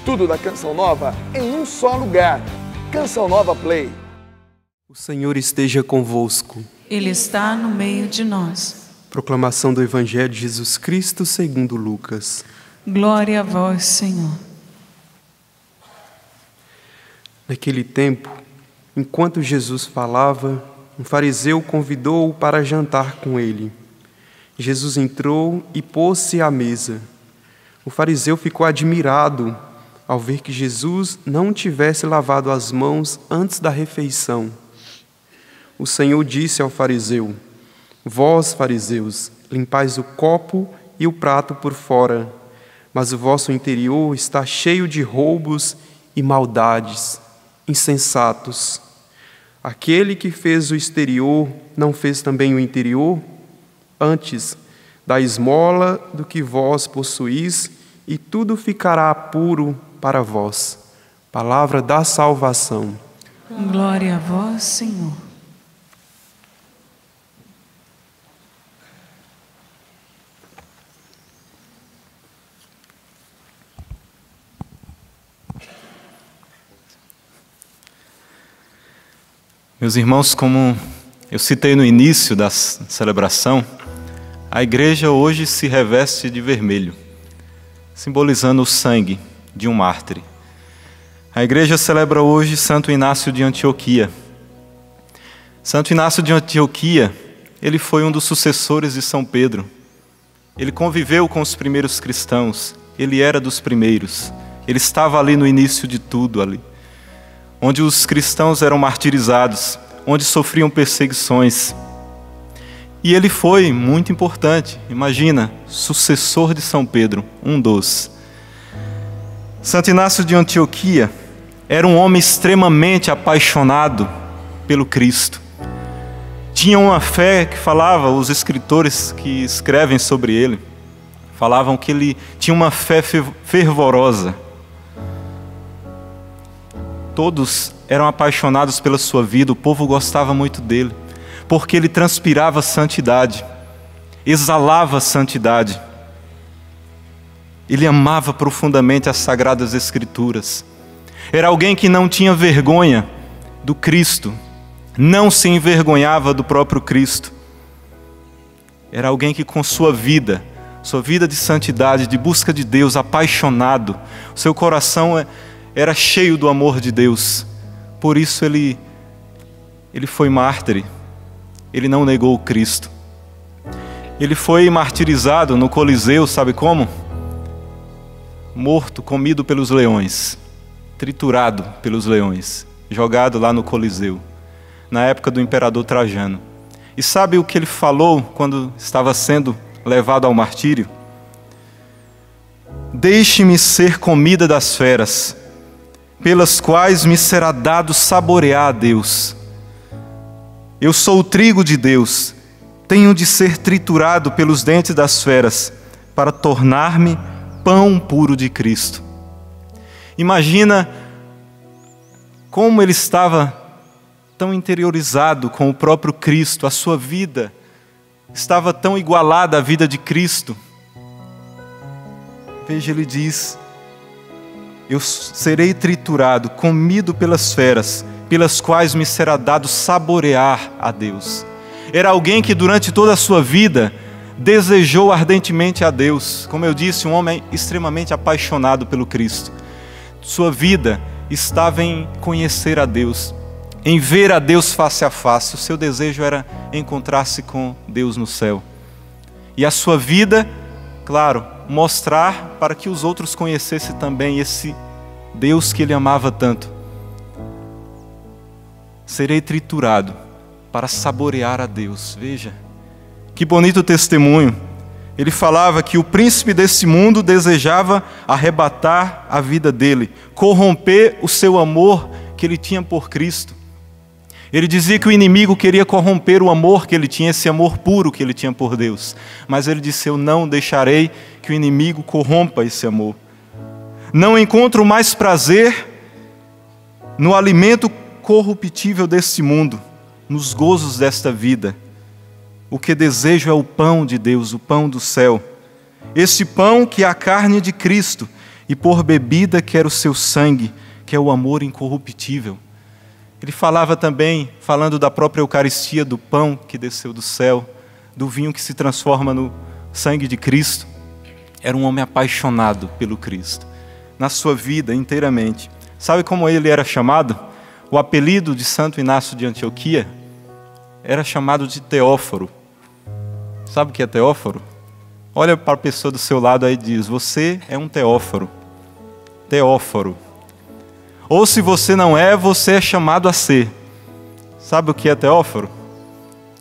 Tudo da Canção Nova em um só lugar. Canção Nova Play. O Senhor esteja convosco. Ele está no meio de nós. Proclamação do Evangelho de Jesus Cristo segundo Lucas. Glória a vós, Senhor. Naquele tempo, enquanto Jesus falava, um fariseu convidou-o para jantar com ele. Jesus entrou e pôs-se à mesa. O fariseu ficou admirado ao ver que Jesus não tivesse lavado as mãos antes da refeição. O Senhor disse ao fariseu: Vós, fariseus, limpais o copo e o prato por fora, mas o vosso interior está cheio de roubos e maldades. Insensatos! Aquele que fez o exterior não fez também o interior? Antes, dá esmola do que vós possuís, e tudo ficará puro para vós. Palavra da salvação. Glória a vós, Senhor. Meus irmãos, como eu citei no início da celebração, a igreja hoje se reveste de vermelho, simbolizando o sangue de um mártir. A igreja celebra hoje Santo Inácio de Antioquia. Santo Inácio de Antioquia, ele foi um dos sucessores de São Pedro. Ele conviveu com os primeiros cristãos, ele era dos primeiros, ele estava ali no início de tudo ali, onde os cristãos eram martirizados, onde sofriam perseguições. E ele foi muito importante, imagina, sucessor de São Pedro, um dos. Santo Inácio de Antioquia era um homem extremamente apaixonado pelo Cristo. Tinha uma fé que falava, os escritores que escrevem sobre ele, falavam que ele tinha uma fé fervorosa. Todos eram apaixonados pela sua vida, o povo gostava muito dele, porque ele transpirava santidade, exalava santidade. Ele amava profundamente as Sagradas Escrituras. Era alguém que não tinha vergonha do Cristo, não se envergonhava do próprio Cristo. Era alguém que com sua vida de santidade, de busca de Deus, apaixonado, o seu coração era cheio do amor de Deus. Por isso ele foi mártir. Ele não negou o Cristo. Ele foi martirizado no Coliseu, sabe como? Morto, comido pelos leões, triturado pelos leões, jogado lá no Coliseu, na época do imperador Trajano. E sabe o que ele falou quando estava sendo levado ao martírio? Deixe-me ser comida das feras, pelas quais me será dado saborear a Deus. Eu sou o trigo de Deus, tenho de ser triturado pelos dentes das feras, para tornar-me pão puro de Cristo. Imagina como ele estava tão interiorizado com o próprio Cristo, a sua vida estava tão igualada à vida de Cristo. Veja, ele diz: eu serei triturado, comido pelas feras, pelas quais me será dado saborear a Deus. Era alguém que durante toda a sua vida desejou ardentemente a Deus. Como eu disse, um homem extremamente apaixonado pelo Cristo. Sua vida estava em conhecer a Deus, em ver a Deus face a face. O seu desejo era encontrar-se com Deus no céu. E a sua vida, claro, mostrar para que os outros conhecessem também esse Deus que ele amava tanto. Serei triturado para saborear a Deus. Veja, que bonito testemunho. Ele falava que o príncipe desse mundo desejava arrebatar a vida dele, corromper o seu amor que ele tinha por Cristo. Ele dizia que o inimigo queria corromper o amor que ele tinha, esse amor puro que ele tinha por Deus. Mas ele disse: eu não deixarei que o inimigo corrompa esse amor. Não encontro mais prazer no alimento corruptível deste mundo, nos gozos desta vida. O que desejo é o pão de Deus, o pão do céu. Esse pão que é a carne de Cristo, e por bebida quero o seu sangue, que é o amor incorruptível. Ele falava também, falando da própria Eucaristia, do pão que desceu do céu, do vinho que se transforma no sangue de Cristo. Era um homem apaixonado pelo Cristo, na sua vida inteiramente. Sabe como ele era chamado? O apelido de Santo Inácio de Antioquia era chamado de Teóforo. Sabe o que é Teóforo? Olha para a pessoa do seu lado aí e diz: você é um Teóforo. Teóforo. Ou se você não é, você é chamado a ser. Sabe o que é Teóforo?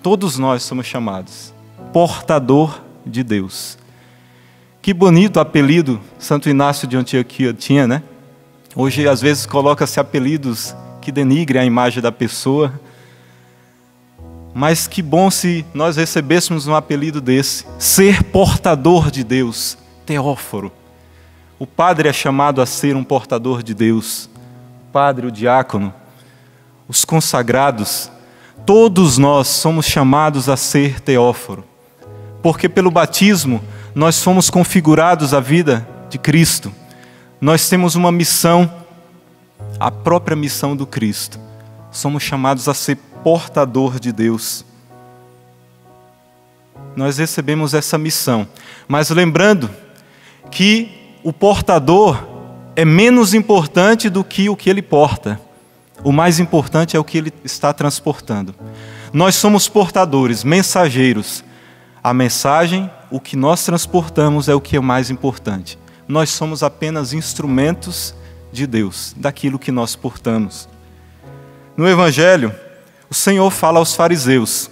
Todos nós somos chamados portador de Deus. Que bonito apelido Santo Inácio de Antioquia tinha, né? Hoje, às vezes, coloca-se apelidos que denigrem a imagem da pessoa. Mas que bom se nós recebêssemos um apelido desse. Ser portador de Deus, Teóforo. O padre é chamado a ser um portador de Deus. O padre, o diácono, os consagrados, todos nós somos chamados a ser Teóforo. Porque pelo batismo nós fomos configurados à vida de Cristo. Nós temos uma missão, a própria missão do Cristo. Somos chamados a ser portador de Deus. Nós recebemos essa missão. Mas lembrando que o portador é menos importante do que o que ele porta. O mais importante é o que ele está transportando. Nós somos portadores, mensageiros. A mensagem, o que nós transportamos é o que é mais importante. Nós somos apenas instrumentos de Deus, daquilo que nós portamos. No Evangelho, o Senhor fala aos fariseus: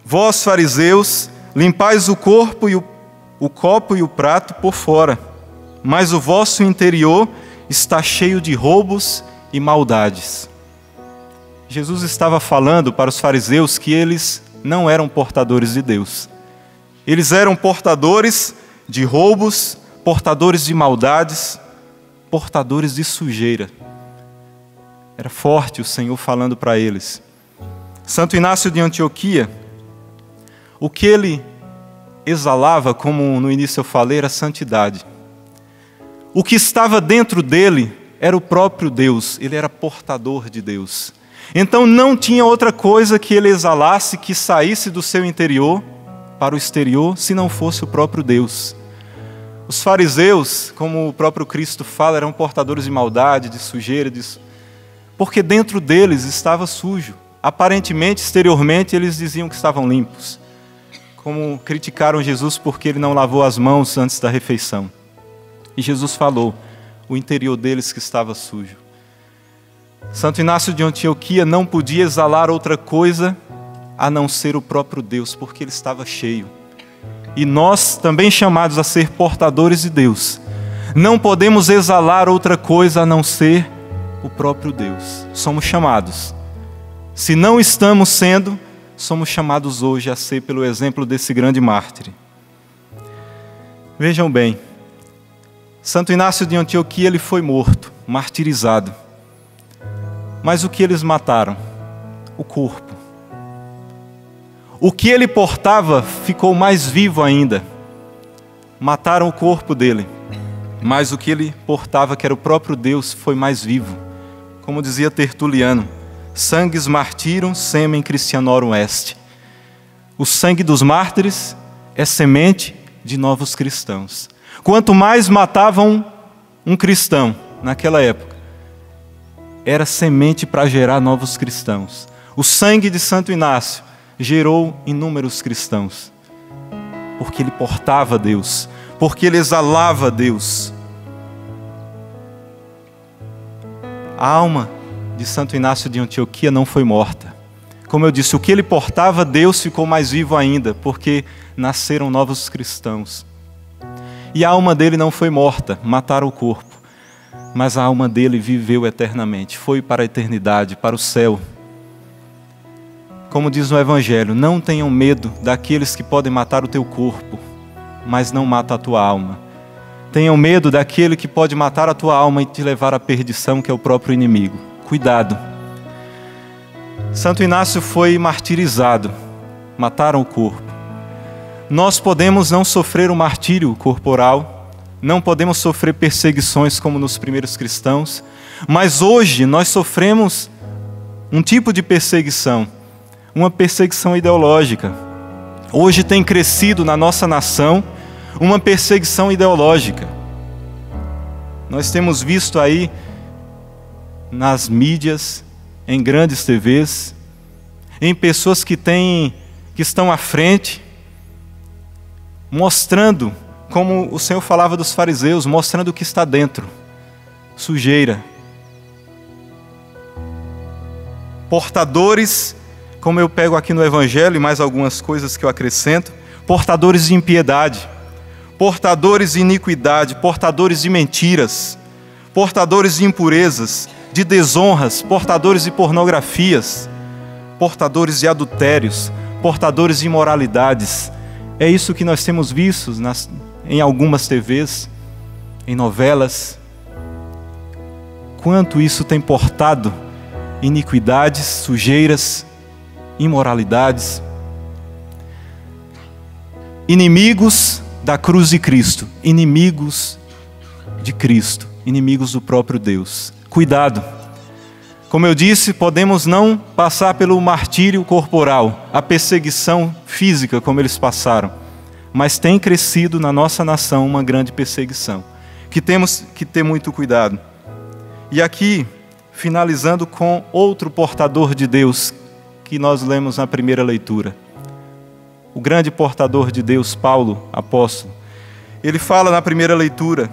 vós, fariseus, limpais o corpo e o copo e o prato por fora, mas o vosso interior está cheio de roubos e maldades. Jesus estava falando para os fariseus que eles não eram portadores de Deus. Eles eram portadores de roubos, portadores de maldades, portadores de sujeira. Era forte o Senhor falando para eles. Santo Inácio de Antioquia, o que ele exalava, como no início eu falei, era santidade. O que estava dentro dele era o próprio Deus, ele era portador de Deus. Então não tinha outra coisa que ele exalasse, que saísse do seu interior para o exterior, se não fosse o próprio Deus. Os fariseus, como o próprio Cristo fala, eram portadores de maldade, de sujeira, porque dentro deles estava sujo. Aparentemente, exteriormente, eles diziam que estavam limpos. Como criticaram Jesus porque ele não lavou as mãos antes da refeição. E Jesus falou, o interior deles que estava sujo. Santo Inácio de Antioquia não podia exalar outra coisa a não ser o próprio Deus, porque ele estava cheio. E nós, também chamados a ser portadores de Deus, não podemos exalar outra coisa a não ser o próprio Deus. Somos chamados. Se não estamos sendo, somos chamados hoje a ser pelo exemplo desse grande mártir. Vejam bem, Santo Inácio de Antioquia ele foi morto, martirizado. Mas o que eles mataram? O corpo. O que ele portava ficou mais vivo ainda. Mataram o corpo dele, mas o que ele portava, que era o próprio Deus, foi mais vivo. Como dizia Tertuliano, sangues martirum semen Christianorum est. O sangue dos mártires é semente de novos cristãos. Quanto mais matavam um cristão naquela época, era semente para gerar novos cristãos. O sangue de Santo Inácio gerou inúmeros cristãos, porque ele portava Deus, porque ele exalava Deus. A alma de Santo Inácio de Antioquia não foi morta. Como eu disse, o que ele portava, Deus ficou mais vivo ainda, porque nasceram novos cristãos. E a alma dele não foi morta, mataram o corpo. Mas a alma dele viveu eternamente, foi para a eternidade, para o céu. Como diz no Evangelho, não tenham medo daqueles que podem matar o teu corpo, mas não matam a tua alma. Tenham medo daquele que pode matar a tua alma e te levar à perdição, que é o próprio inimigo. Cuidado. Santo Inácio foi martirizado, mataram o corpo. Nós podemos não sofrer o martírio corporal, não podemos sofrer perseguições como nos primeiros cristãos, mas hoje nós sofremos um tipo de perseguição, uma perseguição ideológica. Hoje tem crescido na nossa nação uma perseguição ideológica. Nós temos visto aí nas mídias, em grandes TVs, em pessoas que estão à frente, mostrando, como o Senhor falava dos fariseus, mostrando o que está dentro, sujeira. Portadores, como eu pego aqui no Evangelho e mais algumas coisas que eu acrescento, portadores de impiedade, portadores de iniquidade, portadores de mentiras, portadores de impurezas, de desonras, portadores de pornografias, portadores de adultérios, portadores de imoralidades. É isso que nós temos visto em algumas TVs, em novelas. Quanto isso tem portado iniquidades, sujeiras, imoralidades. Inimigos da cruz de Cristo, inimigos de Cristo, inimigos do próprio Deus. Cuidado. Como eu disse, podemos não passar pelo martírio corporal, a perseguição física como eles passaram, mas tem crescido na nossa nação uma grande perseguição, que temos que ter muito cuidado. E aqui, finalizando com outro portador de Deus, que nós lemos na primeira leitura. O grande portador de Deus, Paulo, apóstolo. Ele fala na primeira leitura: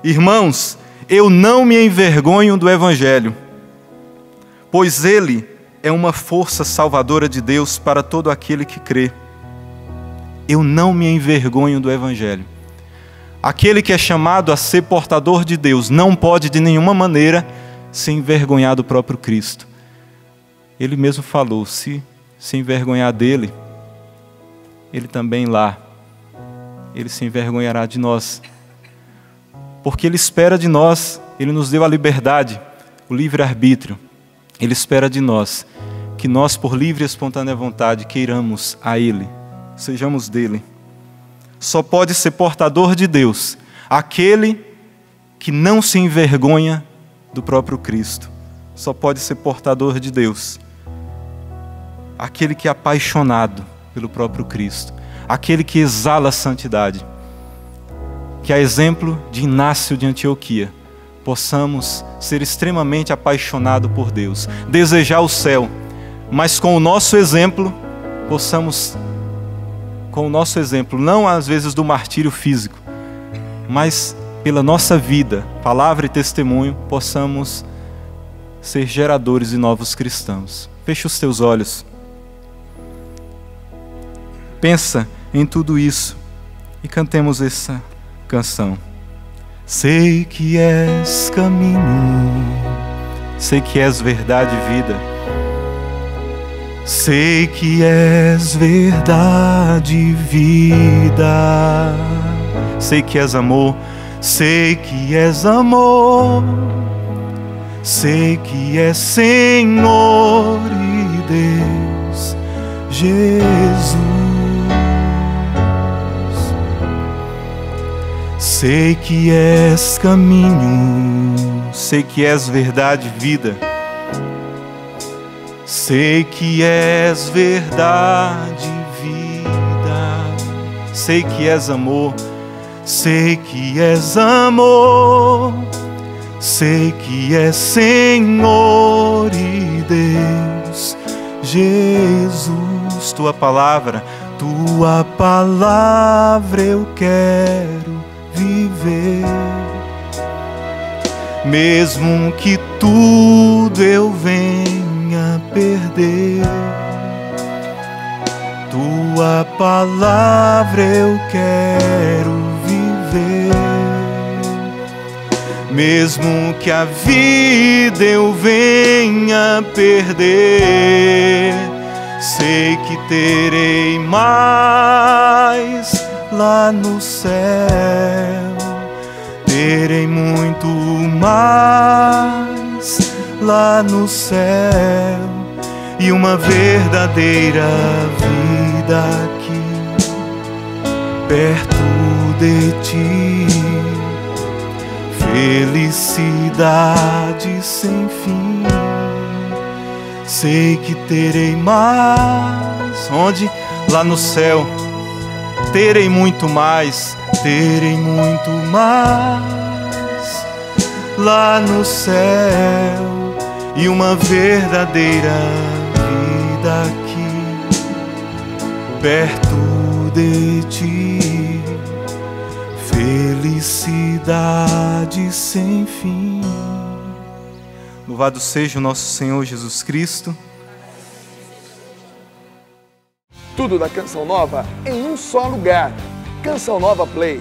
irmãos, eu não me envergonho do Evangelho, pois ele é uma força salvadora de Deus para todo aquele que crê. Eu não me envergonho do Evangelho. Aquele que é chamado a ser portador de Deus não pode de nenhuma maneira se envergonhar do próprio Cristo. Ele mesmo falou, se envergonhar dele, ele também lá, ele se envergonhará de nós. Porque ele espera de nós, ele nos deu a liberdade, o livre-arbítrio. Ele espera de nós que nós, por livre e espontânea vontade, queiramos a ele, sejamos dele. Só pode ser portador de Deus aquele que não se envergonha do próprio Cristo. Só pode ser portador de Deus aquele que é apaixonado pelo próprio Cristo, aquele que exala a santidade. Que a exemplo de Inácio de Antioquia, possamos ser extremamente apaixonados por Deus, desejar o céu, mas com o nosso exemplo, possamos, com o nosso exemplo, não às vezes do martírio físico, mas pela nossa vida, palavra e testemunho, possamos ser geradores de novos cristãos. Feche os teus olhos. Pensa em tudo isso e cantemos essa canção. Sei que és caminho, sei que és verdade e vida. Sei que és verdade e vida. Sei que és amor, sei que és amor. Sei que és Senhor e Deus, Jesus. Sei que és caminho, sei que és verdade e vida. Sei que és verdade e vida. Sei que és amor, sei que és amor. Sei que és Senhor e Deus, Jesus. Tua palavra eu quero viver. Mesmo que tudo eu venha perder, tua palavra eu quero viver. Mesmo que a vida eu venha perder, sei que terei mais lá no céu. Terei muito mais lá no céu e uma verdadeira vida aqui perto de ti. felicidade sem fim. Sei que terei mais, onde? Lá no céu. Terei muito mais, terei muito mais lá no céu, e uma verdadeira vida aqui, perto de ti, felicidade sem fim. Louvado seja o nosso Senhor Jesus Cristo. Tudo da Canção Nova em um só lugar. Canção Nova Play.